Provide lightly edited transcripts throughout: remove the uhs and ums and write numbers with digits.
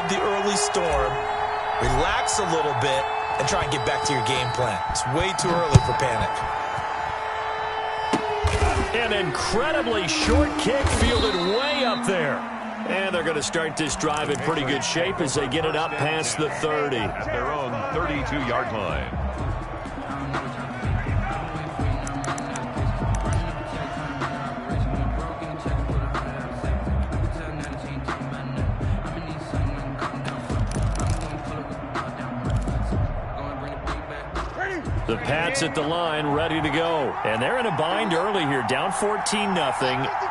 survive the early storm, relax a little bit, and try and get back to your game plan. It's way too early for panic. An incredibly short kick fielded way up there. And they're going to start this drive in pretty good shape as they get it up past the 30. At their own 32-yard line. The Pats at the line, ready to go. And they're in a bind early here, down 14-0.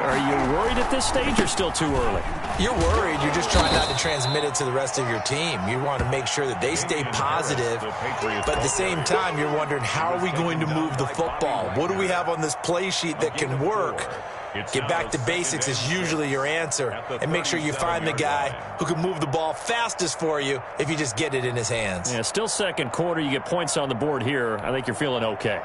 Are you worried at this stage or still too early? You're worried. You're just trying not to transmit it to the rest of your team. You want to make sure that they stay positive, but at the same time, you're wondering, how are we going to move the football? What do we have on this play sheet that can work? Get back to basics is usually your answer, and make sure you find the guy who can move the ball fastest for you if you just get it in his hands. Yeah, still second quarter. You get points on the board here. I think you're feeling okay.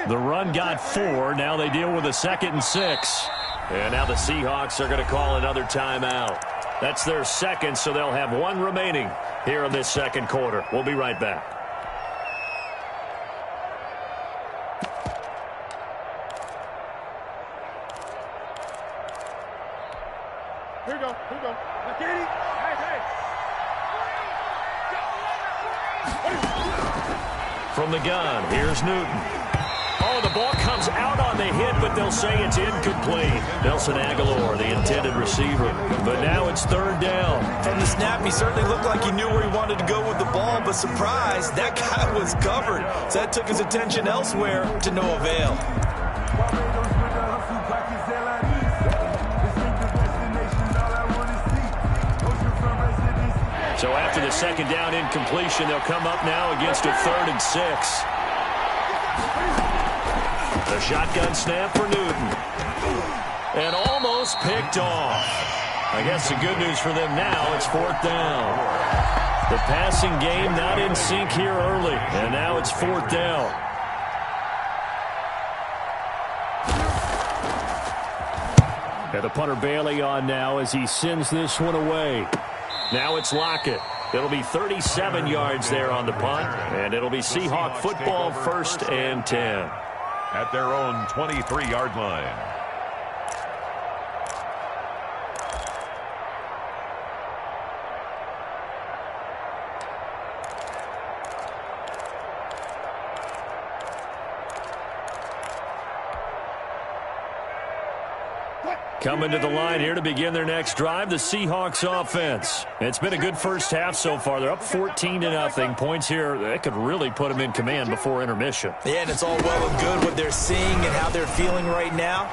The run got 4. Now they deal with a 2nd and 6. And now the Seahawks are going to call another timeout. That's their second, so they'll have 1 remaining here in this second quarter. We'll be right back. Here we go. Hey. From the gun, here's Newton. Oh, the ball comes out on the hit, but they'll say it's incomplete. Nelson Aguilar, the intended receiver. But now it's 3rd down. From the snap, he certainly looked like he knew where he wanted to go with the ball, but surprise, that guy was covered. So that took his attention elsewhere to no avail. So after the 2nd down incompletion, they'll come up now against a 3rd and 6. The shotgun snap for Newton. And almost picked off. I guess the good news for them now, it's 4th down. The passing game not in sync here early. And now it's 4th down. And the punter Bailey on now as he sends this one away. Now it's Lockett. It'll be 37 yards there on the punt, and it'll be Seahawk football 1st and 10. At their own 23-yard line. Coming to the line here to begin their next drive, the Seahawks offense. It's been a good first half so far. They're up 14-0. Points here, that could really put them in command before intermission. Yeah, and it's all well and good what they're seeing and how they're feeling right now.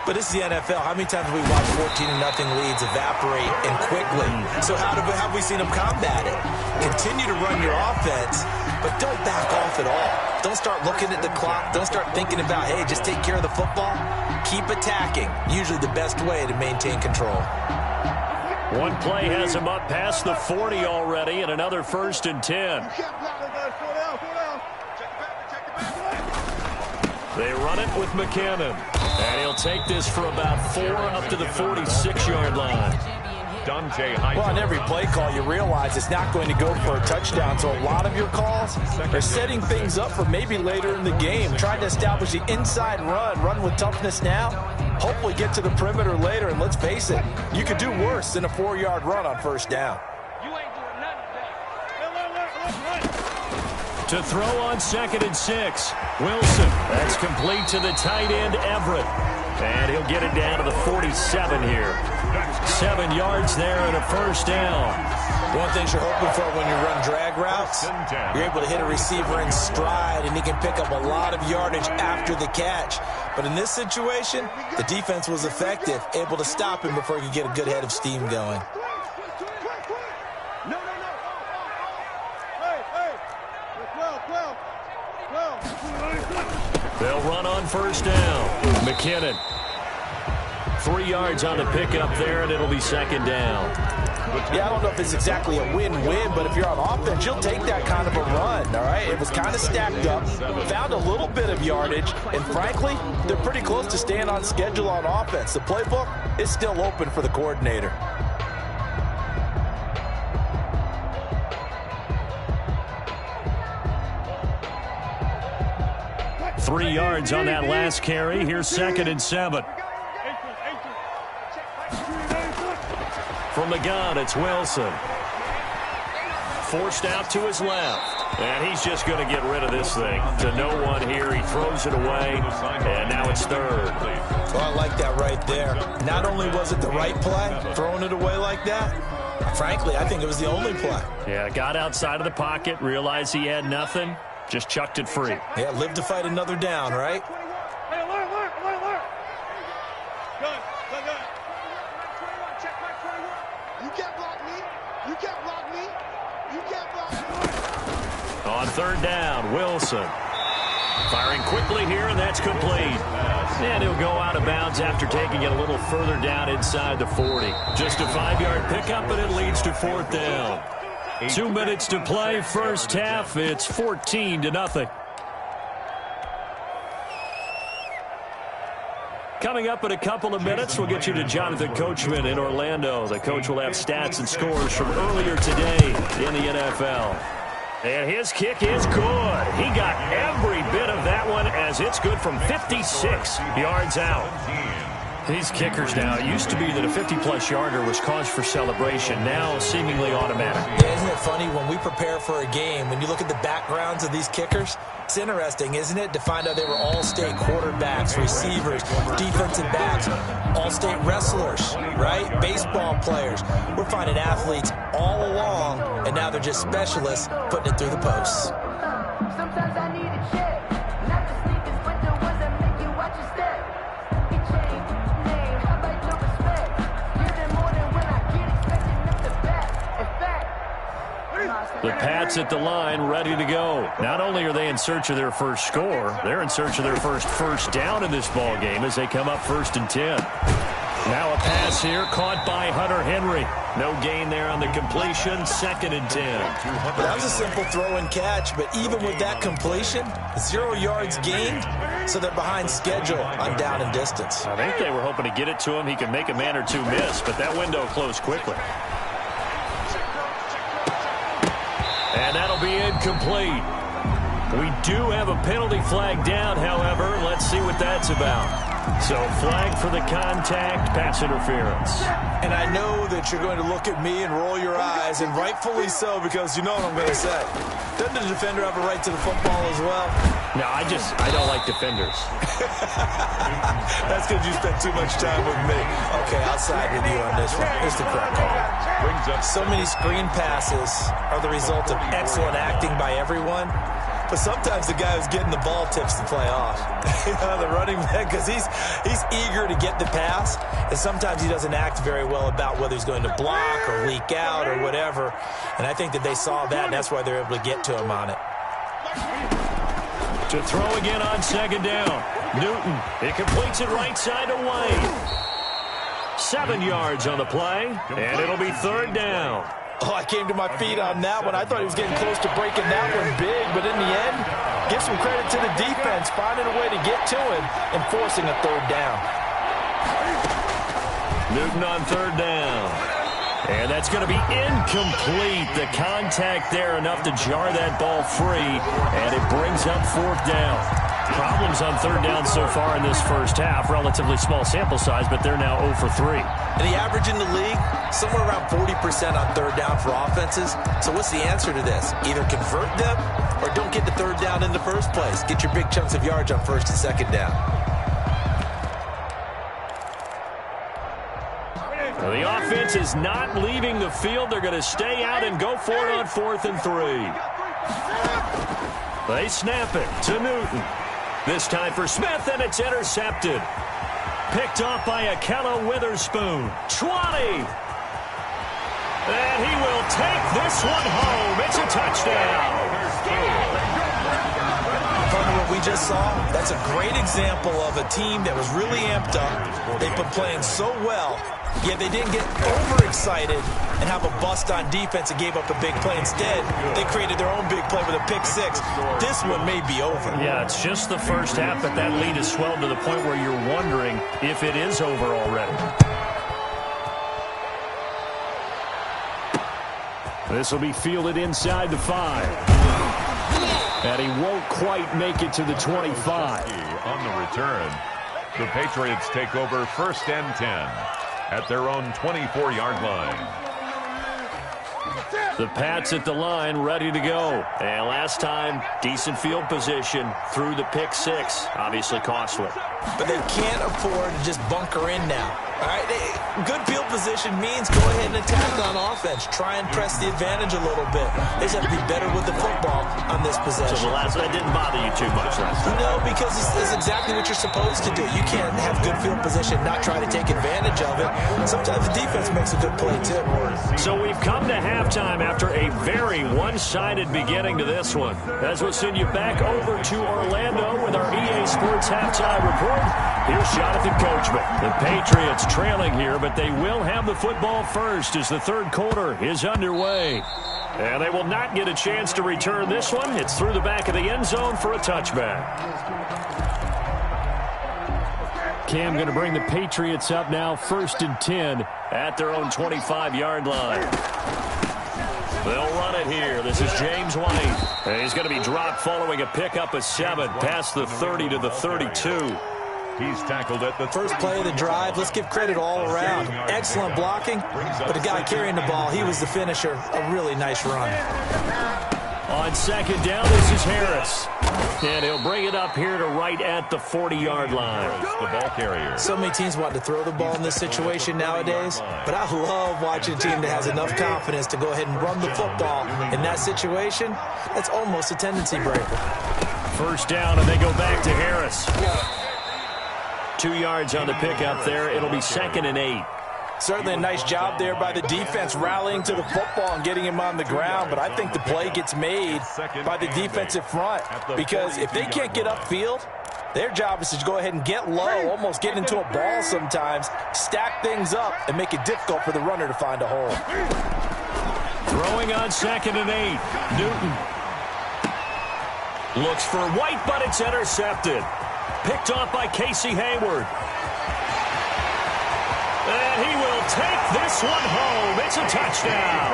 But this is the NFL. How many times have we watched 14-0 leads evaporate and quickly? So how have we seen them combat it? Continue to run your offense, but don't back off at all. Don't start looking at the clock. Don't start thinking about, hey, just take care of the football. Keep attacking. Usually the best way to maintain control. One play has them up past the 40 already, and another 1st and 10. They run it with McKinnon. And he'll take this for about 4 up to the 46-yard line. Well, on every play call, you realize it's not going to go for a touchdown. So a lot of your calls are setting things up for maybe later in the game. Trying to establish the inside run with toughness now. Hopefully get to the perimeter later. And let's face it, you could do worse than a 4-yard run on 1st down. To throw on 2nd and 6. Wilson. That's complete to the tight end, Everett. And he'll get it down to the 47 here. 7 yards there and a 1st down. One of the things you're hoping for when you run drag routes, you're able to hit a receiver in stride, and he can pick up a lot of yardage after the catch. But in this situation, the defense was effective, able to stop him before he could get a good head of steam going. They'll run on 1st down. McKinnon. 3 yards on the pickup there, and it'll be 2nd down. Yeah, I don't know if it's exactly a win-win, but if you're on offense, you'll take that kind of a run, all right? It was kind of stacked up, found a little bit of yardage, and frankly, they're pretty close to staying on schedule on offense. The playbook is still open for the coordinator. 3 yards on that last carry. Here's 2nd and 7. From the gun, it's Wilson. Forced out to his left. And he's just going to get rid of this thing. To no one here. He throws it away. And now it's 3rd. Well, I like that right there. Not only was it the right play, throwing it away like that, frankly, I think it was the only play. Yeah, got outside of the pocket, realized he had nothing, just chucked it free. Yeah, live to fight another down, right? Hey, alert. Good. Check my 21. You can't block me. You can't block me. On 3rd down, Wilson. Firing quickly here, and that's complete. And he'll go out of bounds after taking it a little further down inside the 40. Just a 5-yard pickup, and it leads to 4th down. 2 minutes to play, first half. It's 14-0. Coming up in a couple of minutes, we'll get you to Jonathan Coachman in Orlando. The coach will have stats and scores from earlier today in the NFL. And his kick is good. He got every bit of that one as it's good from 56 yards out. These kickers now, it used to be that a 50-plus yarder was cause for celebration. Now seemingly automatic. Yeah, isn't it funny when we prepare for a game, when you look at the backgrounds of these kickers, it's interesting, isn't it, to find out they were all-state quarterbacks, receivers, defensive backs, all-state wrestlers, right? Baseball players. We're finding athletes all along, and now they're just specialists putting it through the posts. Sometimes I need a check, not the sneakers, but the ones that make you watch your step. It changed name, how about no respect? Give them more than when I get expecting them to bet. In fact, The Pats at the line, ready to go. Not only are they in search of their first score, they're in search of their first down in this ball game as they come up 1st and 10. Now a pass here, caught by Hunter Henry. No gain there on the completion, 2nd and 10. That was a simple throw and catch, but even with that completion, 0 yards gained, so they're behind schedule on down and distance. I think they were hoping to get it to him. He could make a man or two miss, but that window closed quickly. And that'll be incomplete. We do have a penalty flag down, however. Let's see what that's about. So flag for the contact, pass interference. And I know that you're going to look at me and roll your eyes, and rightfully so, because you know what I'm going to say. Doesn't the defender have a right to the football as well? No, I don't like defenders. That's because you spent too much time with me. Okay, I'll side with you on this one. Here's the correct call. So many screen passes are the result of excellent acting by everyone. But sometimes the guy who's getting the ball tips the play off. The running back, because he's eager to get the pass, and sometimes he doesn't act very well about whether he's going to block or leak out or whatever. And I think that they saw that, and that's why they're able to get to him on it. To throw again on 2nd down. Newton, it completes it right side to Wayne. 7 yards on the play, and it'll be 3rd down. Oh, I came to my feet on that one. I thought he was getting close to breaking that one big, but in the end, give some credit to the defense, finding a way to get to him and forcing a 3rd down. Newton on 3rd down. And that's going to be incomplete. The contact there enough to jar that ball free, and it brings up 4th down. Problems on 3rd down so far in this first half. Relatively small sample size, but they're now 0 for 3. And the average in the league, somewhere around 40% on 3rd down for offenses. So what's the answer to this? Either convert them or don't get the 3rd down in the first place. Get your big chunks of yards on 1st and 2nd down. Well, the offense is not leaving the field. They're going to stay out and go for it on 4th and 3. They snap it to Newton. This time for Smith, and it's intercepted. Picked off by Akella Witherspoon. 20. And he will take this one home. It's a touchdown. Fun to what we just saw, that's a great example of a team that was really amped up. They've been playing so well, yet they didn't get overexcited and have a bust on defense and gave up a big play. Instead, they created their own big play with a pick six. This one may be over. Yeah, it's just the first half, but that lead has swelled to the point where you're wondering if it is over already. This will be fielded inside the 5. And he won't quite make it to the 25. On the return, the Patriots take over 1st and 10 at their own 24-yard line. The Pats at the line, ready to go. And last time, decent field position through the pick six. Obviously costly. But they can't afford to just bunker in now. All right, good field position means go ahead and attack on offense. Try and press the advantage a little bit. They just have to be better with the football on this possession. So the last one didn't bother you too much last time? No, because it's exactly what you're supposed to do. You can't have good field position, not try to take advantage of it. Sometimes the defense makes a good play, too. So we've come to halftime after a very one-sided beginning to this one. As we'll send you back over to Orlando with our EA Sports Halftime Report. Here's Jonathan Coachman. The Patriots trailing here, but they will have the football first as the third quarter is underway. And they will not get a chance to return this one. It's through the back of the end zone for a touchback. Cam going to bring the Patriots up now, 1st and 10 at their own 25-yard line. They'll run it here. This is James White. And he's going to be dropped following a pickup of 7 past the 30 to the 32. He's tackled at the first play of the drive. Let's give credit all around. Excellent blocking, but the guy carrying the ball, he was the finisher. A really nice run. On 2nd down, this is Harris. And he'll bring it up here to right at the 40-yard line. The ball carrier. So many teams want to throw the ball in this situation nowadays, but I love watching a team that has enough confidence to go ahead and run the football. In that situation, that's almost a tendency breaker. 1st down, and they go back to Harris. 2 yards on the pickup there. It'll be 2nd and 8. Certainly a nice job there by the defense rallying to the football and getting him on the ground, but I think the play gets made by the defensive front because if they can't get upfield, their job is to go ahead and get low, almost get into a ball sometimes, stack things up, and make it difficult for the runner to find a hole. Throwing on 2nd and 8. Newton looks for White, but it's intercepted. Picked off by Casey Hayward. And he will take this one home. It's a touchdown.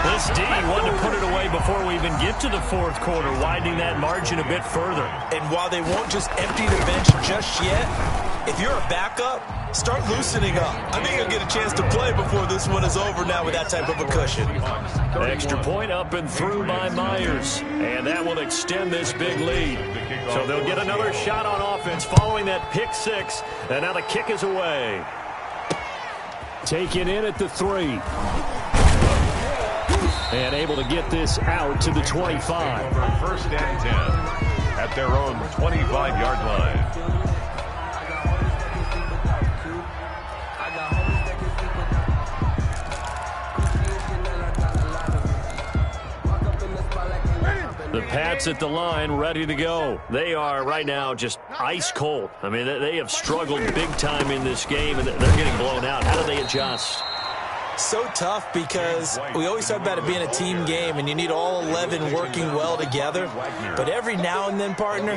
This D wanted to put it away before we even get to the 4th quarter, widening that margin a bit further. And while they won't just empty the bench just yet, if you're a backup, start loosening up. I think you'll get a chance to play before this one is over now with that type of a cushion. Extra point up and through by Myers. And that will extend this big lead. So they'll get another shot on offense following that pick 6. And now the kick is away. Taken in at the 3. And able to get this out to the 25. 1st and 10 at their own 25-yard line. The Pats at the line, ready to go. They are right now just ice cold. I mean, they have struggled big time in this game, and they're getting blown out. How do they adjust? So tough because we always talk about it being a team game, and you need all 11 working well together. But every now and then, partner,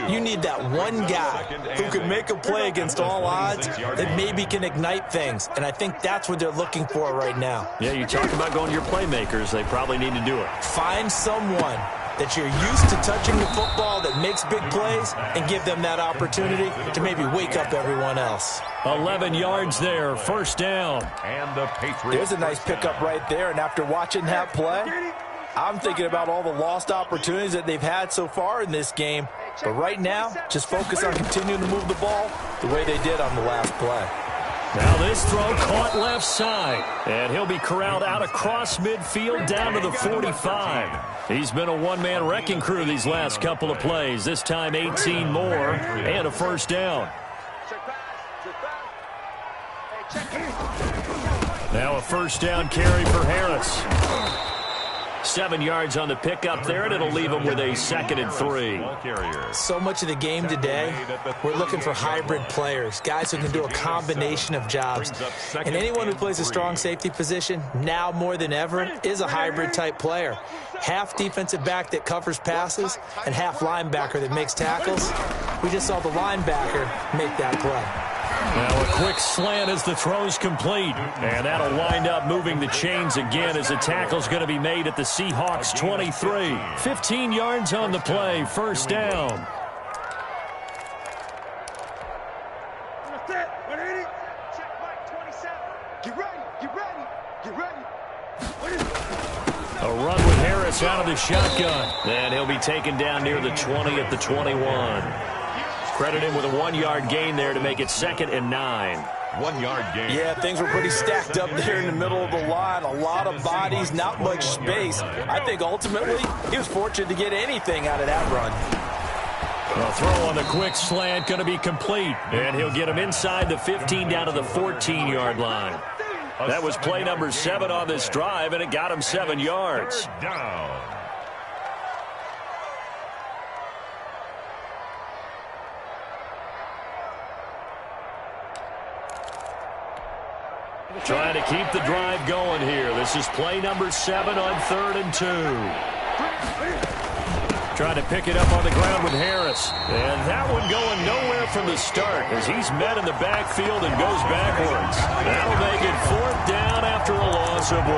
you need that one guy who can make a play against all odds that maybe can ignite things. And I think that's what they're looking for right now. Yeah, you talk about going to your playmakers. They probably need to do it. Find someone that you're used to touching the football that makes big plays and give them that opportunity to maybe wake up everyone else. 11 yards there, 1st down. And the Patriots. There's a nice pickup right there, and after watching that play, I'm thinking about all the lost opportunities that they've had so far in this game. But right now, just focus on continuing to move the ball the way they did on the last play. Now this throw caught left side, and he'll be corralled out across midfield down to the 45. He's been a one-man wrecking crew these last couple of plays. This time 18 more and a 1st down. Now a 1st down carry for Harris. 7 yards on the pickup there, and it'll leave him with a 2nd and 3. So much of the game today, we're looking for hybrid players, guys who can do a combination of jobs. And anyone who plays a strong safety position, now more than ever, is a hybrid-type player. Half defensive back that covers passes and half linebacker that makes tackles. We just saw the linebacker make that play. Now a quick slant as the throw's complete. And that'll wind up moving the chains again as the tackle's going to be made at the Seahawks 23. 15 yards on the play, 1st down. A run with Harris out of the shotgun. And he'll be taken down near the 20 at the 21. Credit him with a 1-yard gain there to make it 2nd and 9. 1-yard gain. Yeah, things were pretty stacked up there in the middle of the line. A lot of bodies, not much space. I think ultimately he was fortunate to get anything out of that run. A throw on the quick slant going to be complete. And he'll get him inside the 15 down to the 14-yard line. That was play number 7 on this drive, and it got him 7 yards. 3rd down. Trying to keep the drive going here. This is play number 7 on 3rd and 2. Trying to pick it up on the ground with Harris. And that one going nowhere from the start as he's met in the backfield and goes backwards. That'll make it 4th down after a loss of 1.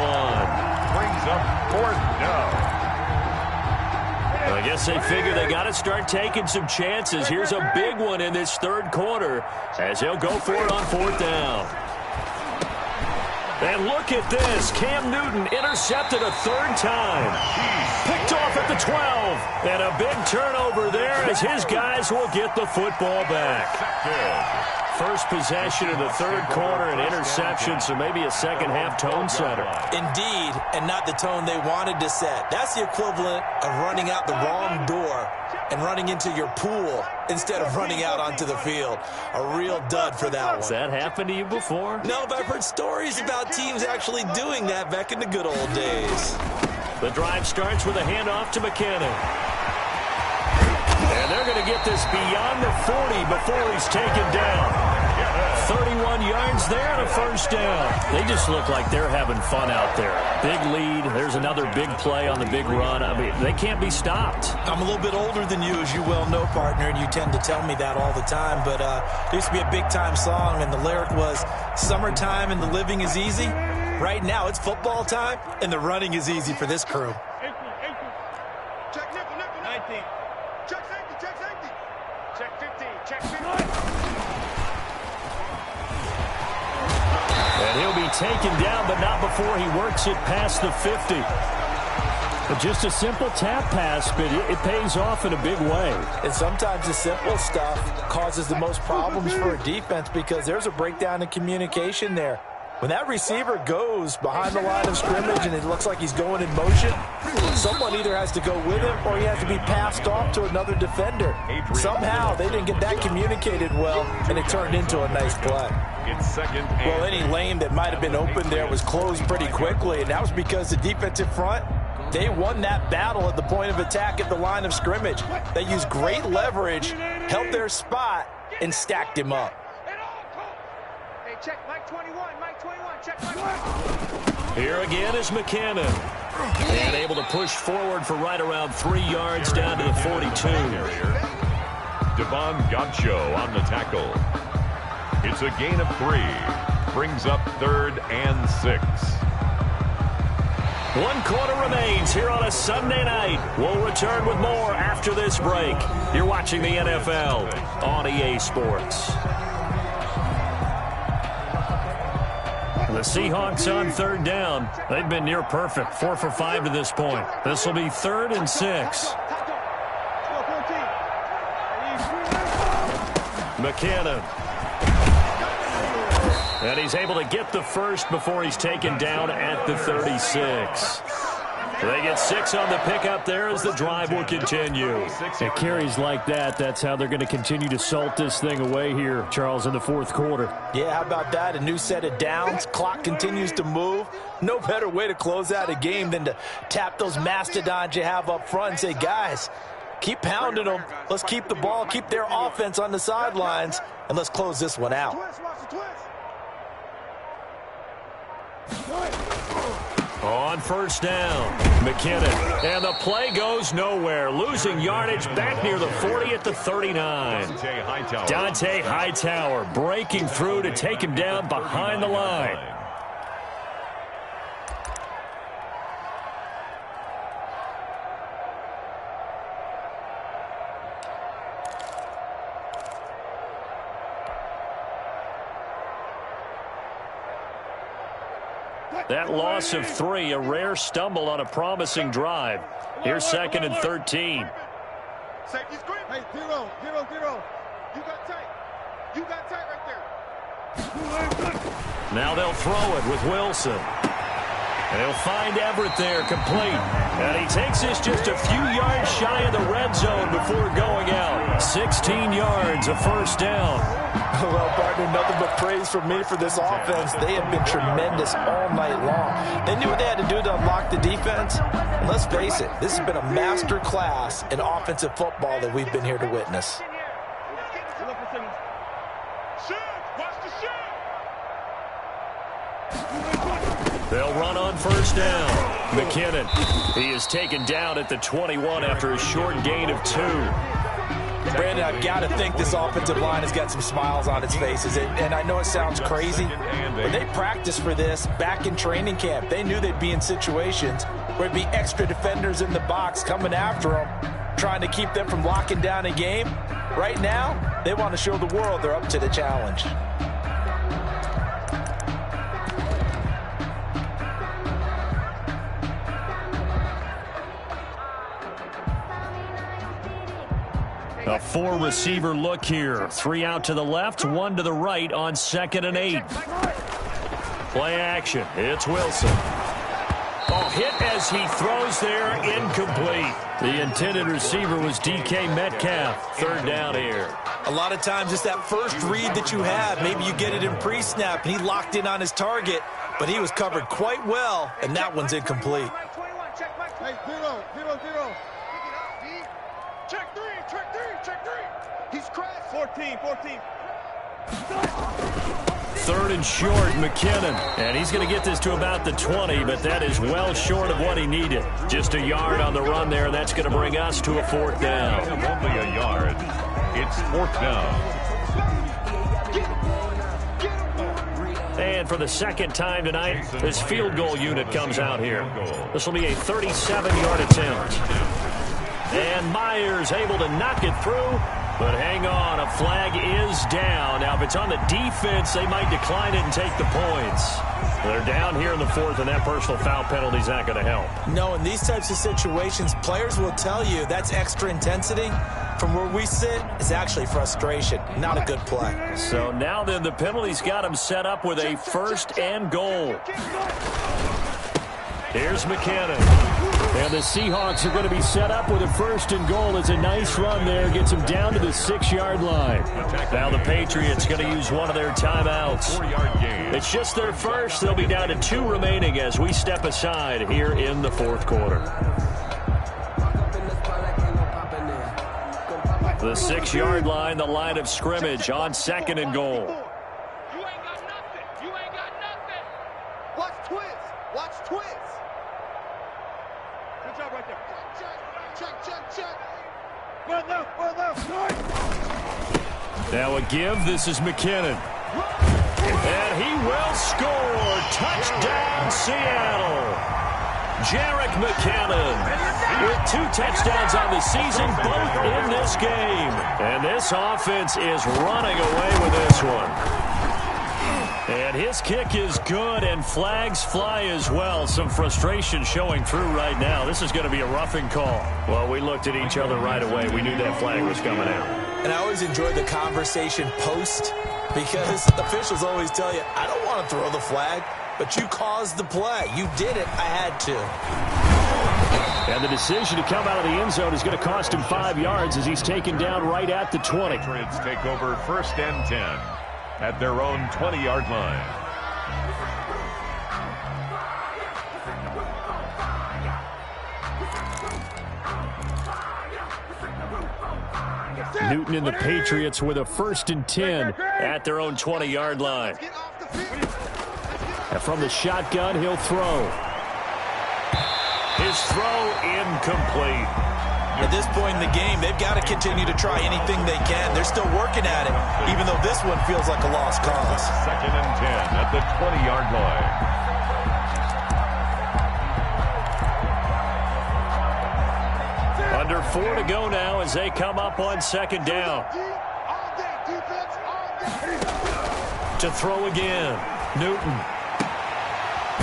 Brings up 4th down. I guess they figure they got to start taking some chances. Here's a big one in this 3rd quarter as they'll go for it on 4th down. And look at this. Cam Newton intercepted a 3rd time. Picked off at the 12. And a big turnover there as his guys will get the football back. First possession of the 3rd quarter, an interception, so maybe a second-half tone setter. Indeed, and not the tone they wanted to set. That's the equivalent of running out the wrong door and running into your pool instead of running out onto the field. A real dud for that one. Has that happened to you before? No, but I've heard stories about teams actually doing that back in the good old days. The drive starts with a handoff to McKinnon. And they're going to get this beyond the 40 before he's taken down. 31 yards there and a 1st down. They just look like they're having fun out there. Big lead. There's another big play on the big run. I mean, they can't be stopped. I'm a little bit older than you, as you well know, partner, and you tend to tell me that all the time. But there used to be a big-time song, and the lyric was, "Summertime and the living is easy." Right now, it's football time, and the running is easy for this crew. Check nickel, 19. Check safety, check safety. Check 15, check 15. And he'll be taken down, but not before he works it past the 50. But just a simple tap pass, but it pays off in a big way. And sometimes the simple stuff causes the most problems for a defense because there's a breakdown in communication there. When that receiver goes behind the line of scrimmage and it looks like he's going in motion, someone either has to go with him or he has to be passed off to another defender. Somehow they didn't get that communicated well, and it turned into a nice play. It's 2nd and Well, any lane that might have been open there was closed pretty quickly, and that was because the defensive front, they won that battle at the point of attack at the line of scrimmage. They used great leverage, held their spot, and stacked him up. Hey, check Mike 21, Mike 21, check Mike 21. Here again is McKinnon. And able to push forward for right around 3 yards down to the 42. Devon Godcho on the tackle. It's a gain of 3. Brings up 3rd and 6. 1 quarter remains here on a Sunday night. We'll return with more after this break. You're watching the NFL on EA Sports. The Seahawks on 3rd down. They've been near perfect, 4 for 5 to this point. This will be 3rd and 6. McKinnon. And he's able to get the first before he's taken down at the 36. They get 6 on the pickup there as the drive will continue. It carries like that. That's how they're going to continue to salt this thing away here, Charles, in the fourth quarter. Yeah, how about that? A new set of downs. Clock continues to move. No better way to close out a game than to tap those mastodons you have up front and say, guys, keep pounding them. Let's keep the ball, keep their offense on the sidelines, and let's close this one out. On first down, McKinnon. And the play goes nowhere. Losing yardage back near the 40 at the 39. Dante Hightower breaking through to take him down behind the line. That loss of 3, a rare stumble on a promising drive. Here's 2nd and 13. Safety screen. Hey, 0, 0, 0. You got tight. You got tight right there. Now they'll throw it with Wilson. And he'll find Everett there, complete. And he takes this just a few yards shy of the red zone before going out. 16 yards, a first down. Well, partner, nothing but praise from me for this offense. They have been tremendous all night long. They knew what they had to do to unlock the defense. And let's face it, this has been a master class in offensive football that we've been here to witness. They'll run on first down. McKinnon, he is taken down at the 21 after a short gain of 2. Brandon, I've got to think this offensive line has got some smiles on its faces. And I know it sounds crazy, but they practiced for this back in training camp. They knew they'd be in situations where it'd be extra defenders in the box coming after them, trying to keep them from locking down a game. Right now, they want to show the world they're up to the challenge. A 4-receiver look here. 3 out to the left, 1 to the right on 2nd and 8. Play action. It's Wilson. Oh, hit as he throws there, incomplete. The intended receiver was DK Metcalf. 3rd down here. A lot of times it's that first read that you have. Maybe you get it in pre-snap, and he locked in on his target, but he was covered quite well, and that one's incomplete. Hey, 0, 0, 0. Check 3, check 3, check 3. He's crashed. 14, 14. 3rd and short, McKinnon. And he's going to get this to about the 20, but that is well short of what he needed. Just a yard on the run there, and that's going to bring us to a 4th down. Only a yard. It's 4th down. And for the 2nd time tonight, this field goal unit comes out here. This will be a 37-yard attempt. And Myers able to knock it through. But hang on, a flag is down. Now, if it's on the defense, they might decline it and take the points. They're down here in the 4th, and that personal foul penalty is not going to help. No, in these types of situations, players will tell you that's extra intensity. From where we sit, it's actually frustration. Not a good play. So now then, the penalty's got him set up with a 1st and goal. Here's McKinnon. And the Seahawks are going to be set up with a 1st and goal. It's a nice run there. Gets them down to the 6-yard line. Now the Patriots going to use one of their timeouts. It's just their first. They'll be down to 2 remaining as we step aside here in the 4th quarter. The 6-yard line, the line of scrimmage on 2nd and goal. You ain't got nothing. You ain't got nothing. Watch twist. Watch twist. Good job right there. Check, check, check. Well left, well left. Now a give. This is McKinnon. And he will score. Touchdown, Seattle. Jerick McKinnon with 2 touchdowns on the season, both in this game. And this offense is running away with this one. And his kick is good, and flags fly as well. Some frustration showing through right now. This is going to be a roughing call. Well, we looked at each other right away. We knew that flag was coming out. And I always enjoy the conversation post, because officials always tell you, I don't want to throw the flag, but you caused the play. You did it. I had to. And the decision to come out of the end zone is going to cost him 5 yards as he's taken down right at the 20. Patriots take over 1st and 10 at their own 20-yard line. Newton and the Patriots with a 1st and 10 at their own 20-yard line. And from the shotgun, he'll throw. His throw incomplete. At this point in the game, they've got to continue to try anything they can. They're still working at it, even though this one feels like a lost cause. 2nd and 10 at the 20-yard line. Under 4 to go now as they come up on 2nd down. To throw again. Newton.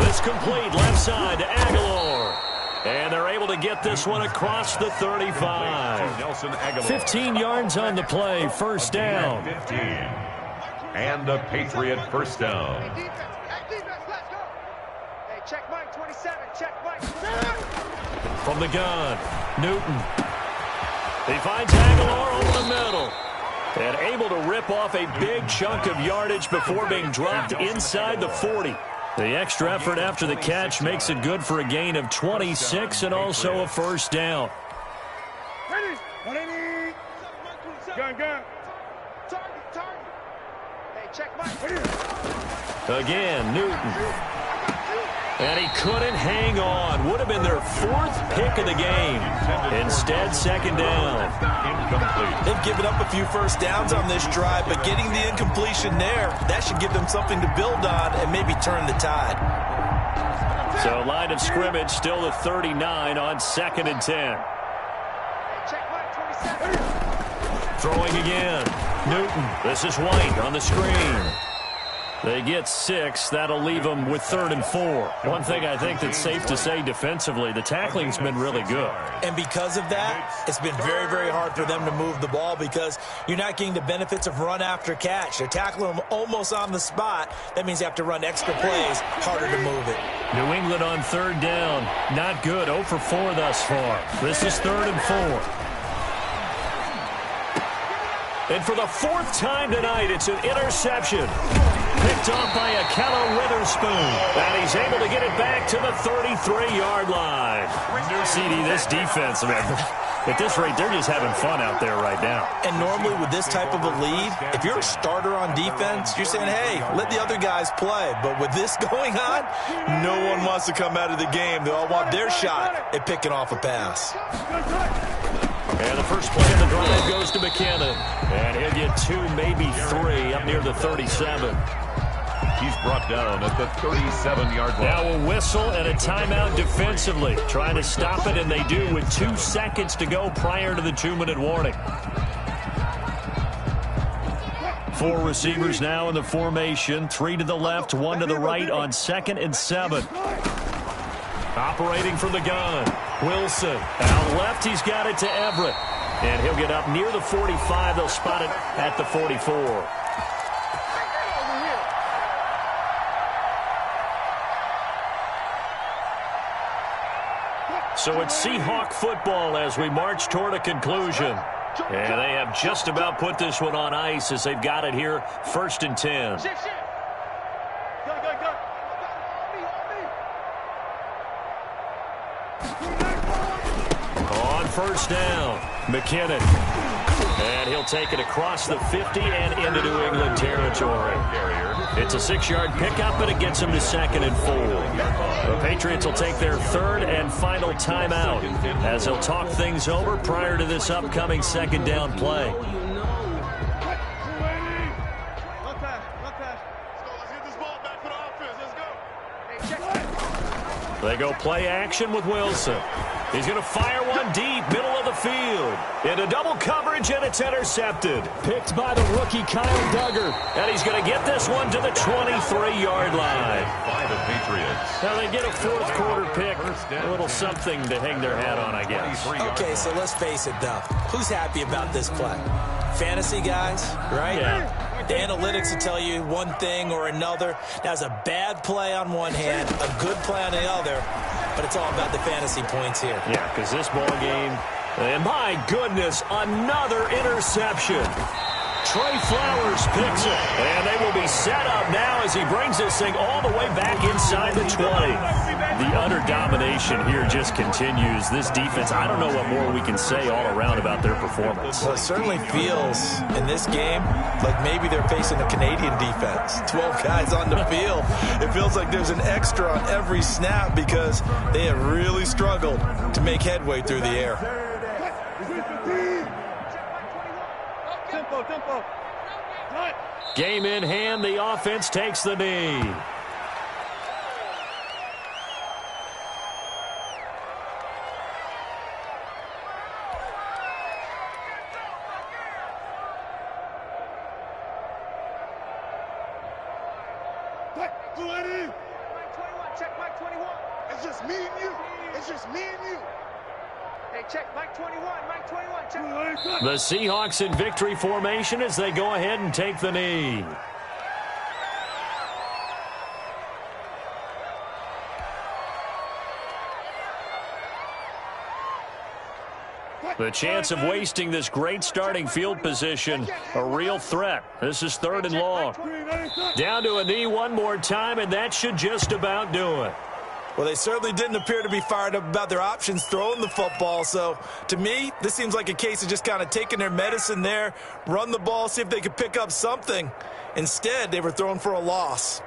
This complete left side to Aguilar. And they're able to get this one across the 35. 15 yards on the play. 1st down. 15. And a Patriot 1st down. Hey, defense, let's go. Hey, check Mike, 27. Check Mike. From the gun, Newton. He finds Aguilar over the middle. And able to rip off a big chunk of yardage before being dropped inside the 40. The extra effort after the catch makes it good for a gain of 26 and also a 1st down. Ready? Gun. Target. Hey, check Mike. Again, Newton. And he couldn't hang on. Would have been their 4th pick of the game. Instead, 2nd down. Incomplete. They've given up a few 1st downs on this drive, but getting the incompletion there, that should give them something to build on and maybe turn the tide. So line of scrimmage still the 39 on 2nd and 10. Hey, check Mike, 27. Throwing again. Newton. This is White on the screen. They get 6. That'll leave them with 3rd and 4. One thing I think that's safe to say defensively, the tackling's been really good. And because of that, it's been very, very hard for them to move the ball because you're not getting the benefits of run after catch. They're tackling them almost on the spot. That means they have to run extra plays, harder to move it. New England on 3rd down. Not good. 0 for 4 thus far. This is 3rd and 4. And for the 4th time tonight, it's an interception. Picked off by Akello Witherspoon. And he's able to get it back to the 33-yard line. CD, this defense, man, at this rate, they're just having fun out there right now. And normally with this type of a lead, if you're a starter on defense, you're saying, hey, let the other guys play. But with this going on, no one wants to come out of the game. They all want their shot at picking off a pass. And the first play of the drive goes to McKinnon. And he'll get 2, maybe 3 up near the 37. He's brought down at the 37-yard line. Now a whistle and a timeout defensively. Trying to stop it, and they do with 2 seconds to go prior to the 2-minute warning. 4 receivers now in the formation. 3 to the left, 1 to the right on 2nd and 7. Operating from the gun. Wilson. Out left, he's got it to Everett. And he'll get up near the 45. They'll spot it at the 44. So it's Seahawk football as we march toward a conclusion. And they have just about put this one on ice as they've got it here, 1st and 10. On 1st down, McKinnon. And he'll take it across the 50 and into New England territory. It's a 6-yard pickup, but it gets him to 2nd and 4. The Patriots will take their 3rd and final timeout as they'll talk things over prior to this upcoming 2nd down play. They go play action with Wilson. He's going to fire one deep, middle of the field. Into double coverage, and it's intercepted. Picked by the rookie Kyle Duggar. And he's going to get this one to the 23-yard line. By the Patriots. Now they get a 4th quarter pick. A little something to hang their hat on, I guess. Okay, so let's face it, though. Who's happy about this play? Fantasy guys, right? Yeah. The analytics will tell you one thing or another. That's a bad play on one hand, a good play on the other. but it's all about the fantasy points here. Yeah, because this ball game, and my goodness, another interception. Trey Flowers picks it, and they will be set up now as he brings this thing all the way back inside the 20. The utter domination here just continues. This defense, I don't know what more we can say all around about their performance. Well, it certainly feels in this game like maybe they're facing a Canadian defense. 12 guys on the field. It feels like there's an extra on every snap because they have really struggled to make headway through the air. Tempo. Game in hand, the offense takes the knee. Check Mike 21. It's just me and you. It's just me and you. Hey, check Mike 21. Mike 21. Check. The Seahawks in victory formation as they go ahead and take the knee. The chance of wasting this great starting field position, a real threat. This is 3rd and long. Down to a knee one more time, and that should just about do it. Well, they certainly didn't appear to be fired up about their options throwing the football. So, to me, this seems like a case of just kind of taking their medicine there, run the ball, see if they could pick up something. Instead, they were throwing for a loss.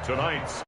Tonight's